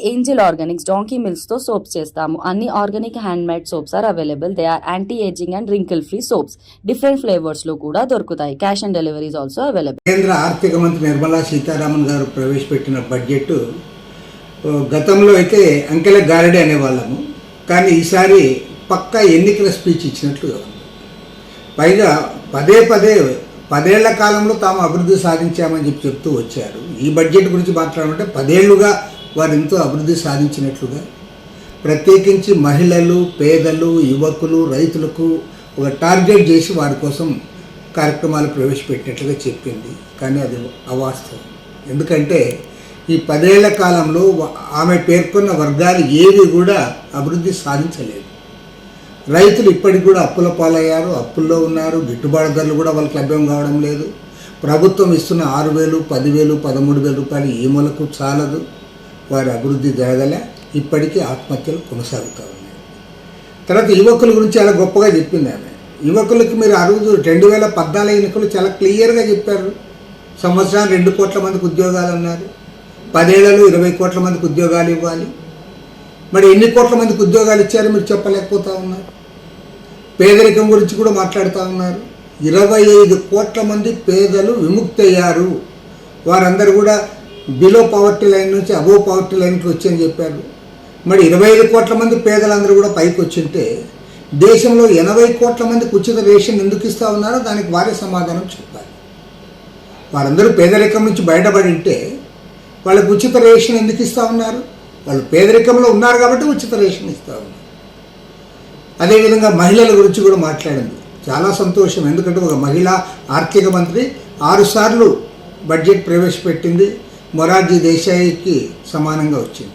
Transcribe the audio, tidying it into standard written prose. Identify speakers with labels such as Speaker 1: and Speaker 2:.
Speaker 1: Angel Organics donkey milks తో soaps చేస్తాము. అన్ని organic hand made soaps are available. They are anti aging and wrinkle free soaps. Different flavours లో కూడా దొరుకుతాయి. Cash on delivery is also available.
Speaker 2: కేంద్ర ఆర్థిక మంత్రి నిర్మలా సీతారామన్ గారు ప్రవేశపెట్టిన బడ్జెట్ గతంలో అయితే అంకెల గారడి అనేవాళ్ళము, కానీ ఈసారి పక్కా ఎన్నికల స్పీచ్ ఇచ్చినట్లుగా ఉంది. పైగా పదేళ్ల కాలంలో తాము అభివృద్ధి సాధించామని చెప్తూ వచ్చారు. ఈ బడ్జెట్ గురించి మాట్లాడాలంటే 10 ఏళ్లుగా వారు ఎంతో అభివృద్ధి సాధించినట్లుగా, ప్రత్యేకించి మహిళలు, పేదలు, యువకులు, రైతులకు ఒక టార్గెట్ చేసి వారి కోసం కార్యక్రమాలు ప్రవేశపెట్టినట్లుగా చెప్పింది. కానీ అది అవాస్తవం. ఎందుకంటే ఈ 10 ఏళ్ల కాలంలో ఆమె పేర్కొన్న వర్గాలు ఏవి కూడా అభివృద్ధి సాధించలేదు. రైతులు ఇప్పటికి కూడా అప్పుల పాలయ్యారు, అప్పుల్లో ఉన్నారు. గిట్టుబాటు ధరలు కూడా వాళ్ళకి లభ్యం కావడం లేదు. ప్రభుత్వం ఇస్తున్న 6,000, 10,000, 13,000 రూపాయలు ఏ మూలకు చాలదు. వారి అభివృద్ధి జరగలే. ఇప్పటికీ ఆత్మహత్యలు కొనసాగుతూ ఉన్నాయి. తర్వాత యువకుల గురించి చాలా గొప్పగా చెప్పింది ఆమె. యువకులకి మీరు 2014 ఎన్నికలు చాలా క్లియర్గా చెప్పారు. సంవత్సరానికి 2 కోట్ల మందికి ఉద్యోగాలు అన్నారు. 10 ఏళ్లలో 20 కోట్ల మందికి ఉద్యోగాలు ఇవ్వాలి. మరి ఎన్ని కోట్ల మందికి ఉద్యోగాలు ఇచ్చారో మీరు చెప్పలేకపోతా ఉన్నారు. పేదరికం గురించి కూడా మాట్లాడుతూ ఉన్నారు. 25 కోట్ల మంది పేదలు విముక్తి అయ్యారు. వారందరూ కూడా బిలో పవర్టీ లైన్ నుంచి అబోవ్ పవర్టీ లైన్కి వచ్చని చెప్పారు. మరి 25 కోట్ల మంది పేదలందరూ కూడా పైకి వచ్చింటే దేశంలో 80 కోట్ల మందికి ఉచిత రేషన్ ఎందుకు ఇస్తూ ఉన్నారో దానికి వారే సమాధానం చెప్పాలి. వారందరూ పేదరికం నుంచి బయటపడి ఉంటే వాళ్ళకి ఉచిత రేషన్ ఎందుకు ఇస్తూ ఉన్నారు? వాళ్ళు పేదరికంలో ఉన్నారు కాబట్టి ఉచిత రేషన్ ఇస్తూ ఉన్నారు. అదేవిధంగా మహిళల గురించి కూడా మాట్లాడింది. చాలా సంతోషం. ఎందుకంటే ఒక మహిళా ఆర్థిక మంత్రి 6 సార్లు బడ్జెట్ ప్రవేశపెట్టింది. మొరార్జీ దేశాయికి సమానంగా వచ్చింది.